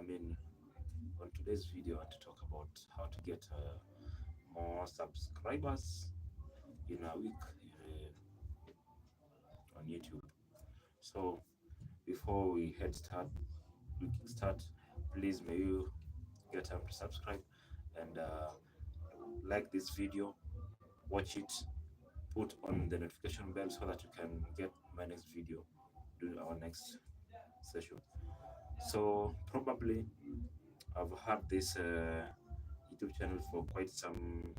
On today's video, I want to talk about how to get more subscribers in a week on YouTube. So, before we kickstart, please may you get time to subscribe and like this video, watch it, put on the notification bell so that you can get my next video during our next session. So, probably I've had this YouTube channel for quite some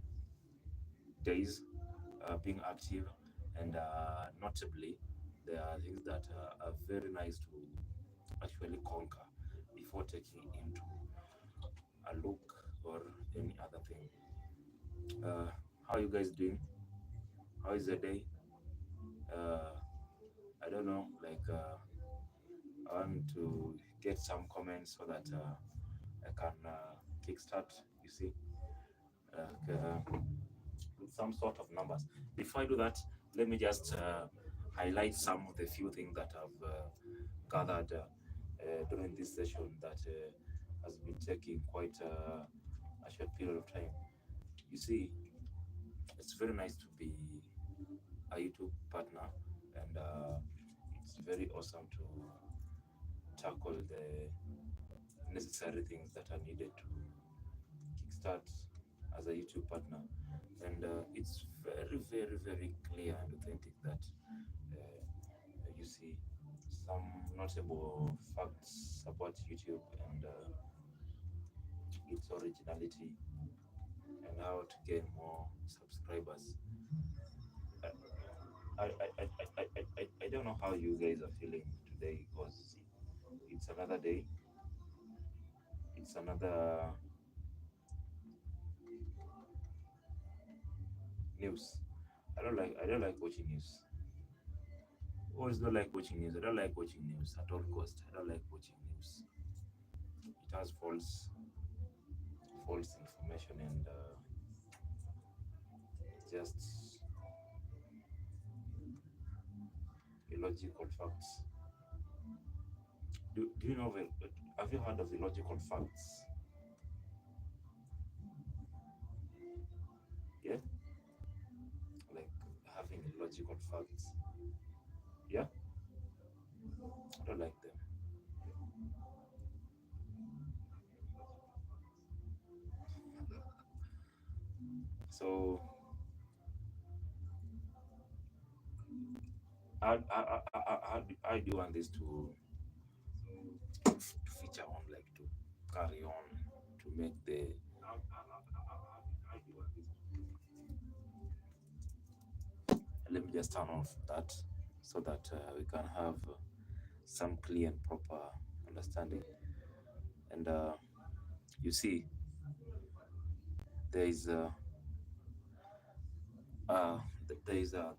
days being active, and notably, there are things that are very nice to actually conquer before taking into a look or any other thing. How are you guys doing? How is the day? Uh, I don't know, I want to get some comments so that I can kickstart, you see, with some sort of numbers. Before I do that, let me just highlight some of the few things that I've gathered during this session that has been taking quite a short period of time. You see, it's very nice to be a YouTube partner, and it's very awesome to tackle the necessary things that are needed to kickstart as a YouTube partner. And it's very, very, very clear and authentic that you see some notable facts about YouTube and its originality and how to gain more subscribers. I, I don't know how you guys are feeling today because it's another day, it's another news. I don't like watching news. Always don't like watching news. I don't like watching news at all cost. I don't like watching news. It has false information and just illogical facts. Do you know have you heard of illogical facts? Yeah, like having illogical facts. Yeah, I don't like them. So how do you want this to feature on, like to carry on, to make the how do you want this let me just turn off that so that we can have some clear and proper understanding. And you see, there is there is how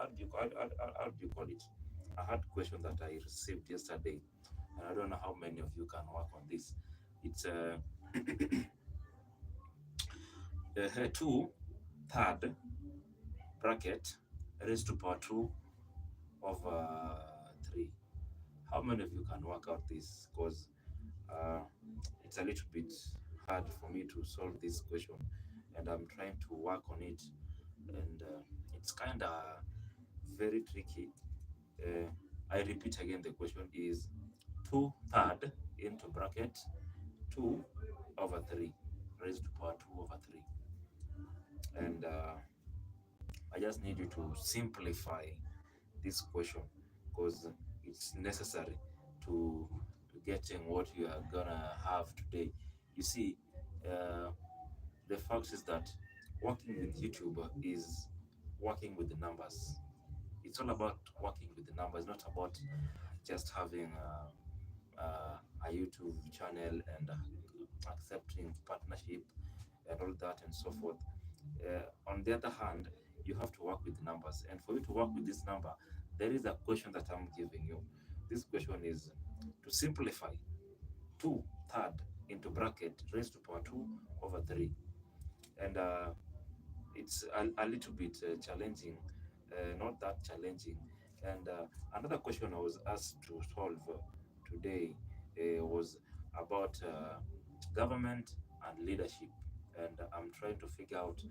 do you call it? I had a question that I received yesterday, and I don't know how many of you can work on this. It's two third bracket raised to power 2 over 3. How many of you can work out this? Because uh, it's a little bit hard for me to solve this question, and I'm trying to work on it, and it's kind of very tricky. I repeat again, the question is 2 third into bracket 2 over 3 raised to power 2 over 3. And I just need you to simplify this question because it's necessary to getting what you are gonna have today. You see, uh, the fact is that working with YouTube is working with the numbers. It's all about working with the numbers, not about just having a YouTube channel and accepting partnership and all that and so forth. On the other hand, you have to work with numbers, and for you to work with this number, there is a question that I'm giving you. This question is to simplify 2 third into bracket raised to power 2 over 3, and it's a little bit challenging, not that challenging. And another question I was asked to solve today was about government and leadership, and I'm trying to figure out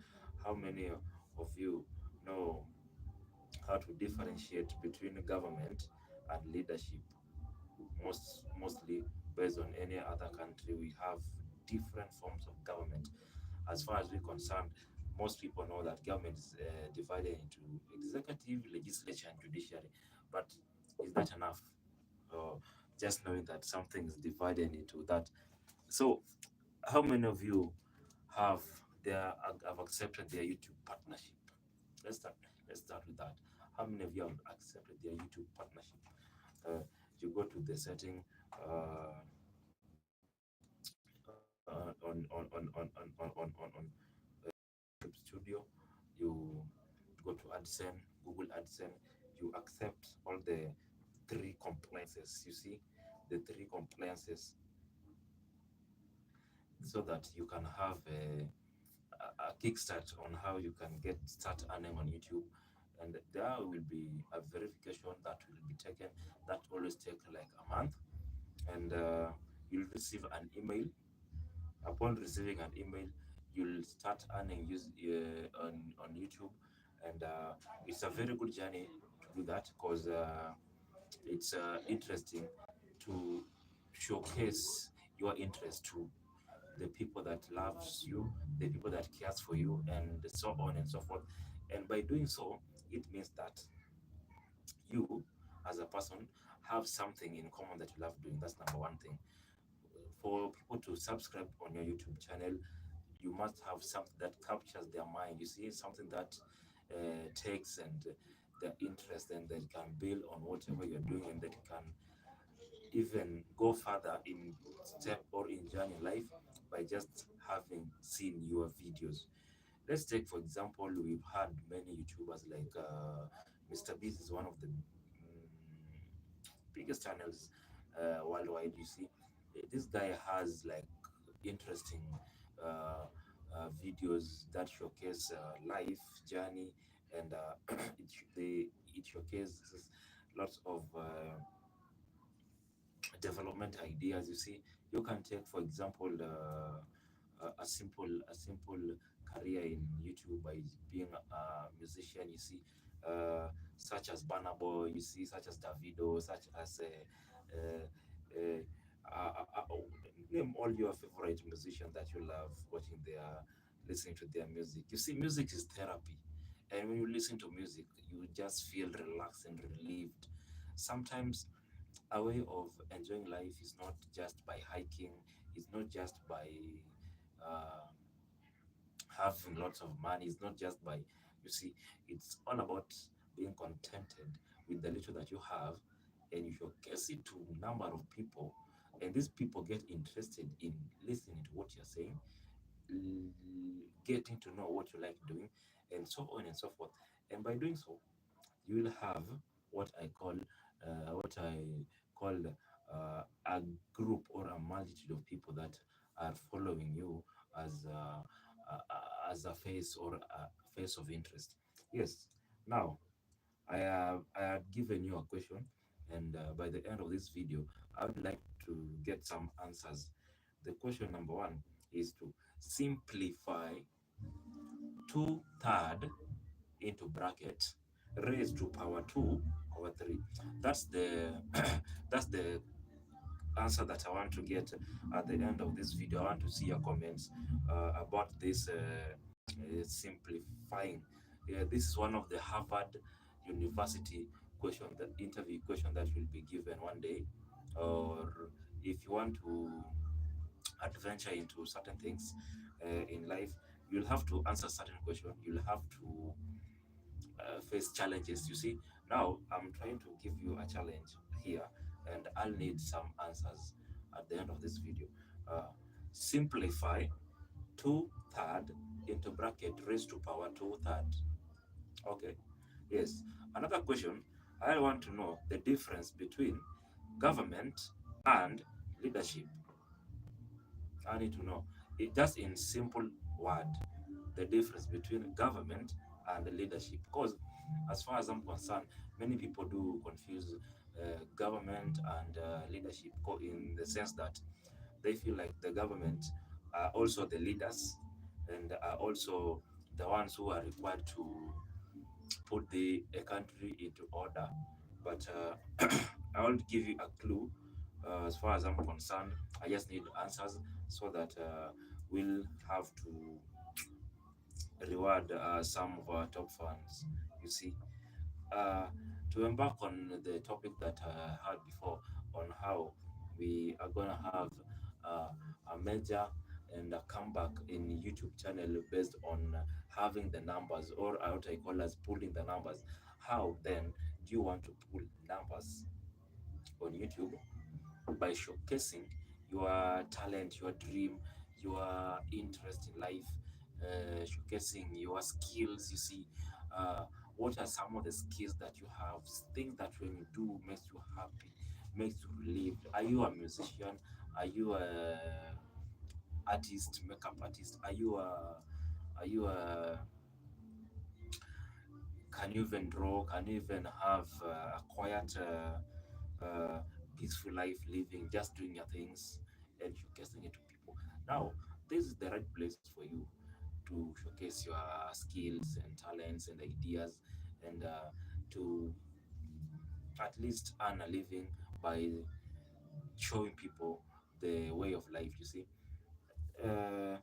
how many of you know how to differentiate between government and leadership. Mostly based on any other country, we have different forms of government. As far as we're concerned, most people know that government is divided into executive, legislature, and judiciary. But is that enough? Uh, just knowing that something is divided into that. So, how many of you have have accepted their YouTube partnership? Let's start. Let's start with that. How many of you have accepted their YouTube partnership? You go to the setting on Studio. You go to AdSense, Google AdSense. You accept all the three compliances. You see the three compliances, so that you can have a kickstart on how you can get start earning on YouTube. And there will be a verification that will be taken. That always take like a month, and you'll receive an email. Upon receiving an email, you'll start earning on YouTube, and it's a very good journey to do that, because it's interesting to showcase your interest to the people that loves you, the people that cares for you, and so on and so forth. And by doing so, it means that you, as a person, have something in common that you love doing. That's number one thing. For people to subscribe on your YouTube channel, you must have something that captures their mind. You see, something that takes and their interest, and that can build on whatever you're doing, and that can even go further in step or in journey life by just having seen your videos. Let's take, for example, we've had many YouTubers like Mr. Beast is one of the biggest channels worldwide. You see, this guy has like interesting videos that showcase life journey, and it showcases lots of development ideas. You see, you can take, for example, a simple career in YouTube by being a musician. You see, such as Burna Boy. You see, such as Davido, such as uh, name all your favorite musicians that you love watching their listening to their music. You see, music is therapy, and when you listen to music, you just feel relaxed and relieved. Sometimes a way of enjoying life is not just by hiking, it's not just by uh, having lots of money, it's not just by, you see, it's all about being contented with the little that you have, and you showcase it to a number of people, and these people get interested in listening to what you're saying, getting to know what you like doing, and so on and so forth. And by doing so, you will have what I call a group or a multitude of people that are following you as as a face or a face of interest. Yes. Now, I had given you a question, and by the end of this video, I would like to get some answers. The question number one is to simplify two-third into bracket raised to power 2 over 3. That's the that's the answer that I want to get at the end of this video. I want to see your comments about this simplifying. Yeah, this is one of the Harvard University question, the interview question that will be given one day. Or if you want to adventure into certain things in life, you'll have to answer certain question. You'll have to face challenges. You see, now I'm trying to give you a challenge here, and I'll need some answers at the end of this video. Uh, Simplify two-third into bracket raised to power two-third. Okay. Yes. Another question, I want to know the difference between government and leadership. I need to know it just in simple word, the difference between government and leadership. Because as far as I'm concerned, many people do confuse government and leadership, in the sense that they feel like the government are also the leaders and are also the ones who are required to put the a country into order. But I won't give you a clue. As far as I'm concerned, I just need answers so that we'll have to reward some of our top fans. You see, uh, to embark on the topic that I had before on how we are going to have uh, a major and a comeback in YouTube channel based on having the numbers, or what I call as pulling the numbers. How then do you want to pull numbers on YouTube? By showcasing your talent, your dream, your interest in life, showcasing your skills. You see, uh, what are some of the skills that you have? Things that when you do makes you happy, makes you relieved. Are you a musician? Are you a artist, makeup artist? Are you a can you even draw? Can you even have a quiet, peaceful life living, just doing your things and showcasing it to people? Now, this is the right place for you to showcase your skills and talents and ideas and to at least earn a living by showing people the way of life, you see. Uh,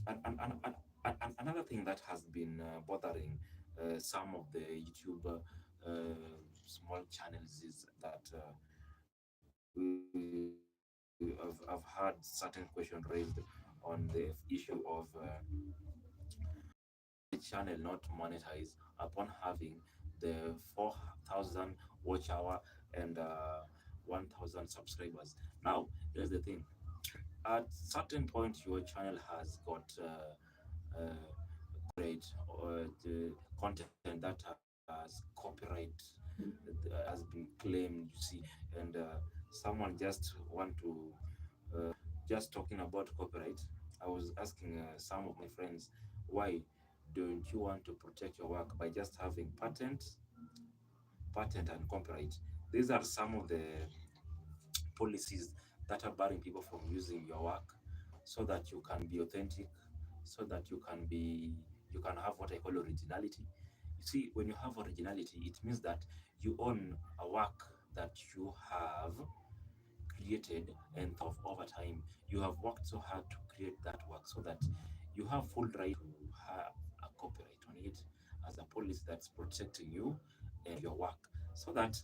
and another thing that has been bothering some of the YouTube small channels is that I've had certain question raised on the issue of the channel not monetize upon having the 4,000 watch hour and 1,000 subscribers. Now, here's the thing. At certain point, your channel has got copyright or the content that has copyright has been claimed, you see, and someone just want to just talking about copyright. I was asking some of my friends, why don't you want to protect your work by just having patent and copyright? These are some of the policies that are barring people from using your work so that you can be authentic, so that you can have what I call originality. You see, when you have originality, it means that you own a work that you have created and thought of over time. You have worked so hard to create that work so that you have full right to have a copyright on it as a policy that's protecting you and your work. So that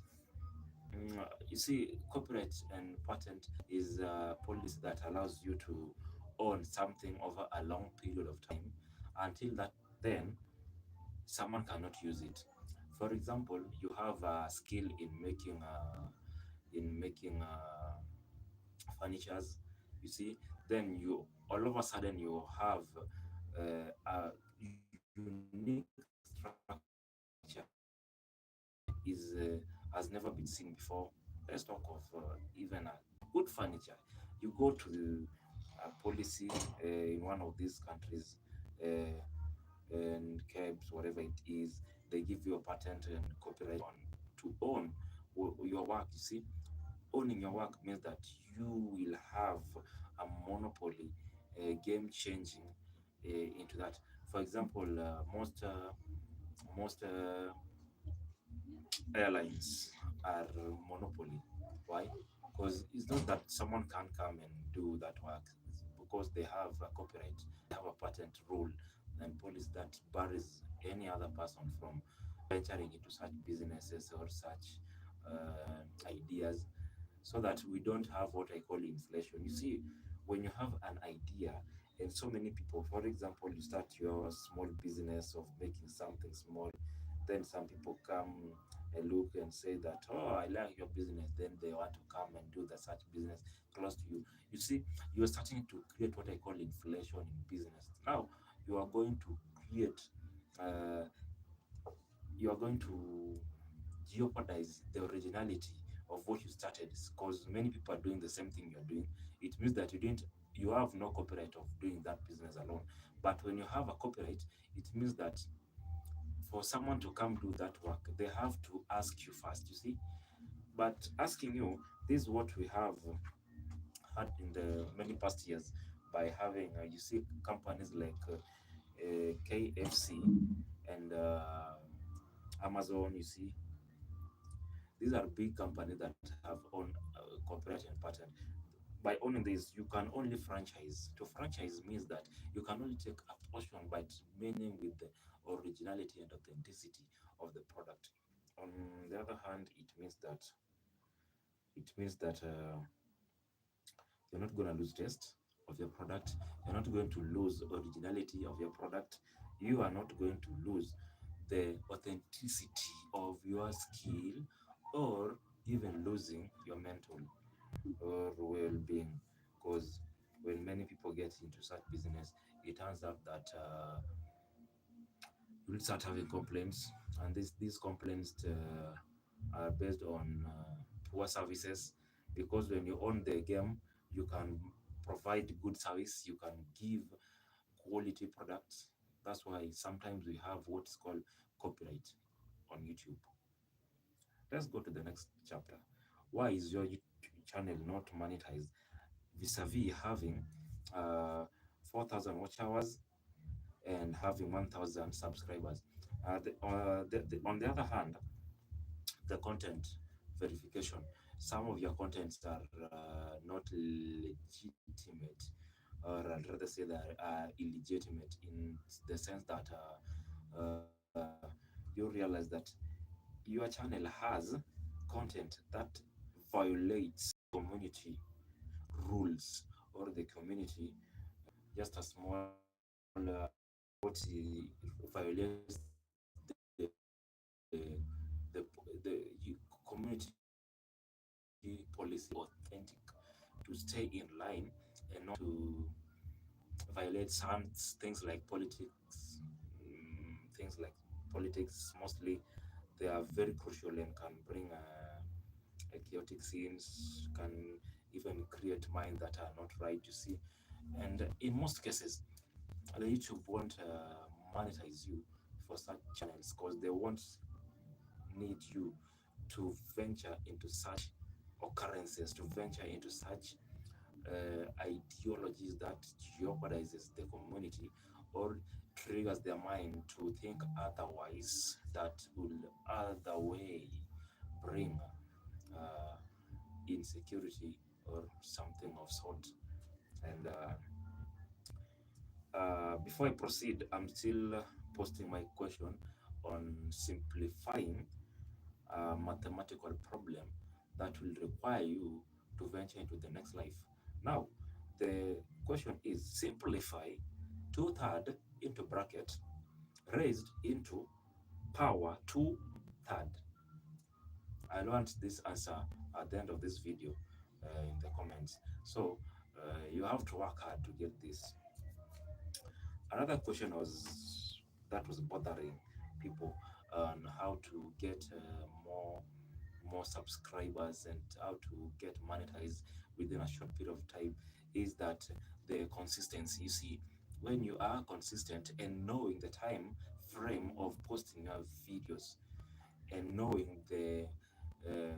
you see, copyright and patent is a policy that allows you to own something over a long period of time until that then someone cannot use it. For example, you have a skill in making furnitures, you see, then you all of a sudden you have a unique structure is has never been seen before. Let's talk of even a good furniture. You go to a policy in one of these countries, uh, and cabs, whatever it is, they give you a patent and copyright on to own your work. You see, owning your work means that you will have a monopoly, game changing into that. For example, most airlines are monopoly. Why? Because it's not that someone can come and do that work. It's because they have a copyright, they have a patent rule and policy that bars any other person from venturing into such businesses or such ideas, so that we don't have what I call inflation. You see, when you have an idea and so many people, for example, you start your small business of making something small, then some people come and look and say that, oh, I like your business. Then they want to come and do the such business close to you. You see, you're starting to create what I call inflation in business. Now, you are going to create, uh, you are going to jeopardize the originality of what you started, because many people are doing the same thing you're doing. It means that you have no copyright of doing that business alone. But when you have a copyright, it means that for someone to come do that work, they have to ask you first, you see. But asking you, this is what we have had in the many past years by having, you see, companies like KFC and Amazon, you see, these are big companies that have own copyright and patent. By owning this, you can only franchise. To franchise means that you can only take a portion, but meaning with the originality and authenticity of the product. On the other hand, it means that you're not going to lose taste of your product. You're not going to lose originality of your product. You are not going to lose the authenticity of your skill, or even losing your mental or well-being. Because when many people get into such business, it turns out that you'll start having complaints, and these complaints are based on poor services. Because when you own the game, you can provide good service, you can give quality products. That's why sometimes we have what's called copyright on YouTube. Let's go to the next chapter. Why is your YouTube channel not monetized vis-a-vis having uh, 4,000 watch hours and having 1,000 subscribers? On the other hand, the content verification. Some of your contents are not legitimate, or I'd rather say they are illegitimate, in the sense that you realize that your channel has content that violates community rules, or the community, just a small what violates the community policy, authentic, to stay in line and not to violate some things like politics. Things like politics, mostly, they are very crucial and can bring chaotic scenes, can even create minds that are not right, you see. And in most cases, the YouTube won't monetize you for such channels, because they won't need you to venture into such occurrences, to venture into such ideologies that jeopardizes the community, or triggers their mind to think otherwise, that will other way bring uh, insecurity or something of sort. And before I proceed, I'm still posting my question on simplifying a mathematical problem that will require you to venture into the next life. Now, the question is, simplify 2/3 into bracket raised into power 2/3. I want this answer at the end of this video in the comments. So you have to work hard to get this. Another question was that was bothering people on how to get more subscribers and how to get monetized within a short period of time, is that the consistency. You see, when you are consistent and knowing the time frame of posting your videos, and knowing the uh,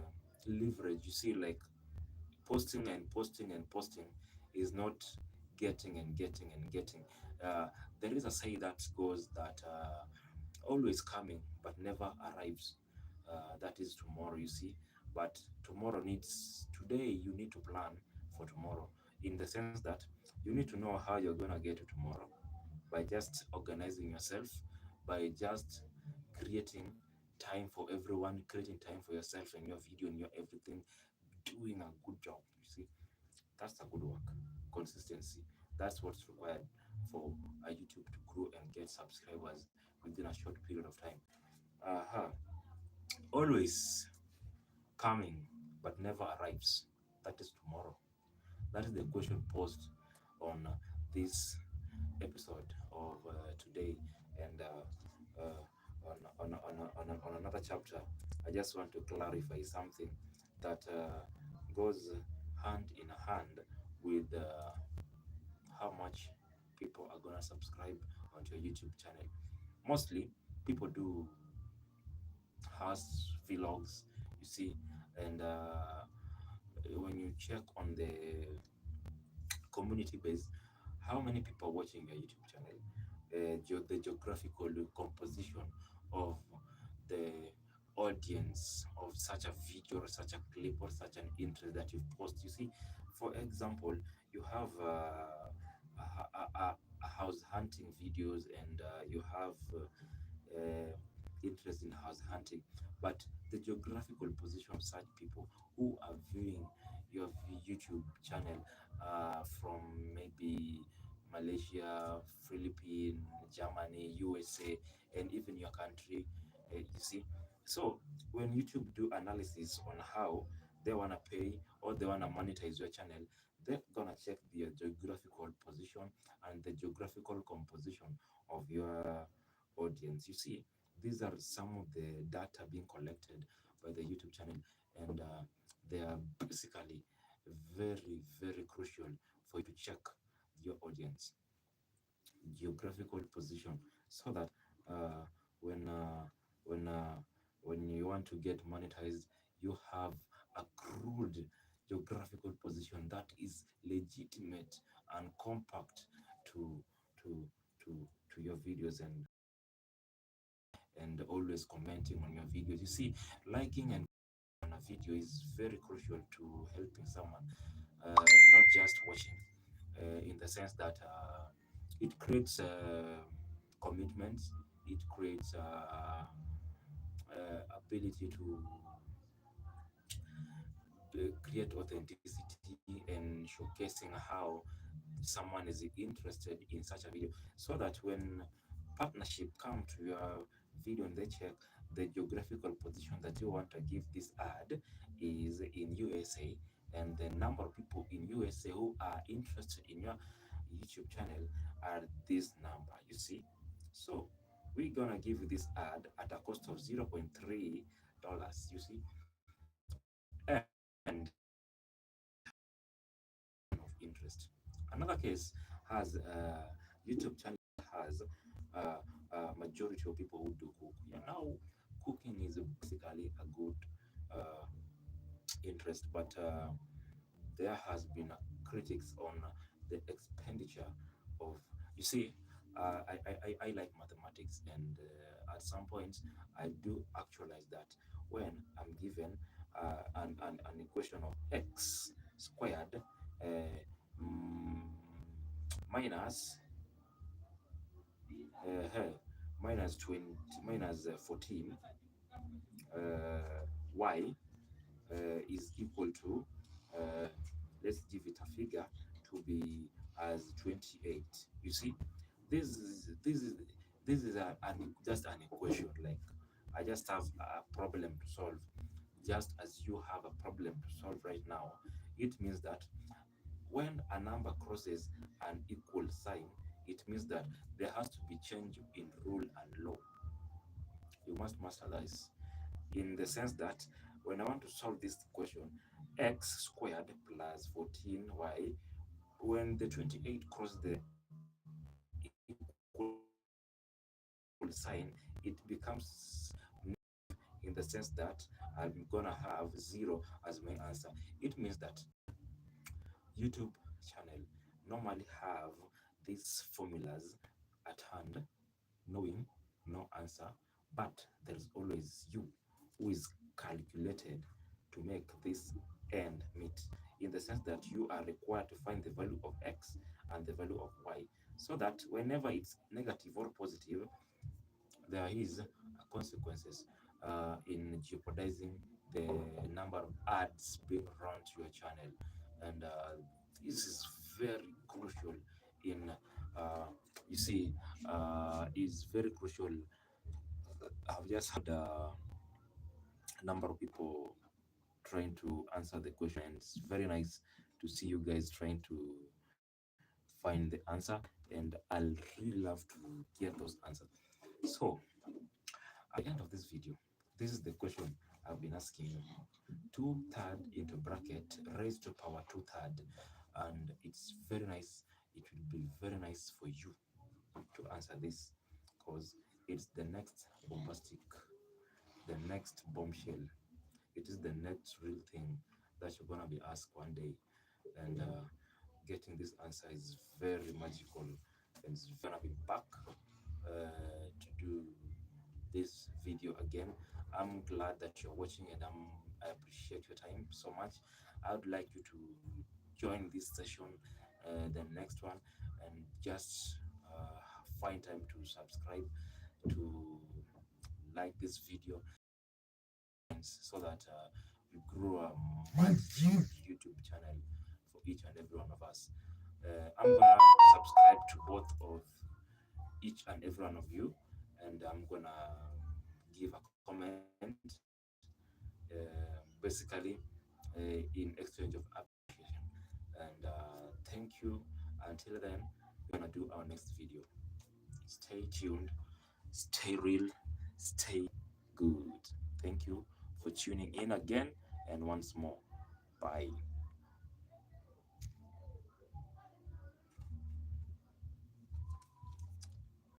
leverage, you see, like posting and posting and posting is not getting and getting and getting. There is a say that goes that always coming but never arrives. That is tomorrow, you see. But tomorrow needs today. You need to plan for tomorrow, in the sense that you need to know how you're gonna get to tomorrow, by just organizing yourself, by just creating time for everyone, creating time for yourself and your video and your everything, doing a good job. You see, that's a good work. Consistency. That's what's required for a YouTube to grow and get subscribers within a short period of time. Uh-huh. Always coming but never arrives. That is tomorrow. That is the question posed on this episode of today. And on another chapter, I just want to clarify something that goes hand in hand with how much people are gonna subscribe onto your YouTube channel. Mostly, people do house vlogs, you see, And when you check on the community base, how many people are watching your YouTube channel, the geographical composition of the audience of such a video or such a clip or such an interest that you post. You see, for example, you have a house hunting videos, and you have interest in house hunting, but the geographical position of such people who are viewing your YouTube channel from maybe Malaysia, Philippines, Germany, USA, and even your country, you see. So when YouTube do analysis on how they wanna pay or they wanna monetize your channel, they're gonna check the geographical position and the geographical composition of your audience. You see, these are some of the data being collected by the YouTube channel, and they are basically very, very crucial for you to check your audience geographical position, so that uh, when uh, when uh, when you want to get monetized, you have a crude geographical position that is legitimate and compact to to to to your videos, and always commenting on your videos. You see, liking and on a video is very crucial to helping someone, not just watching, in the sense that it creates commitments, it creates ability to create authenticity and showcasing how someone is interested in such a video, so that when partnership come to your video and they check the geographical position that you want to give this ad is in USA, and the number of people in USA who are interested in your YouTube channel are this number, you see. So we're gonna give you this ad at a cost of $0.3, you see, and of interest. Another case has YouTube channel has majority of people who do cook. Yeah, now cooking is basically a good uh, interest, but there has been critics on the expenditure of. You see, I like mathematics, and at some point I do actualize that when I'm given an equation of x squared mm, minus minus 20 minus 14 y is equal to, uh, let's give it a figure to be as 28. You see, this is this is this is just an equation. Like, I just have a problem to solve, just as you have a problem to solve right now. It means that when a number crosses an equal sign, it means that there has to be change in rule and law. You must master this, in the sense that when I want to solve this question, x squared plus 14y, when the 28 cross the equal sign, it becomes negative, in the sense that I'm gonna have 0 as my answer. It means that YouTube channel normally have these formulas at hand, knowing no answer, but there's always you who is calculated to make this end meet, in the sense that you are required to find the value of x and the value of y, so that whenever it's negative or positive, there is consequences in jeopardizing the number of ads being run to your channel. And this is very crucial in uh, you see is very crucial. I've just had a number of people trying to answer the question, and it's very nice to see you guys trying to find the answer, and I'll really love to get those answers. So at the end of this video, this is the question I've been asking you. 2/3 into bracket raised to power 2/3, and it's very nice. It will be very nice for you to answer this, because it's the next bombastic, the next bombshell It is the next real thing that you're gonna be asked one day, and getting this answer is very magical, and it's gonna be back to do this video again. I'm glad that you're watching, and I appreciate your time so much. I would like you to join this session, the next one, and just find time to subscribe, to like this video, so that we grow a multitude YouTube channel for each and every one of us. I'm gonna subscribe to both of each and every one of you, and I'm gonna give a comment, basically in exchange of appreciation. And thank you. Until then, we're gonna do our next video. Stay tuned, stay real, stay good. Thank you for tuning in again, and once more, bye.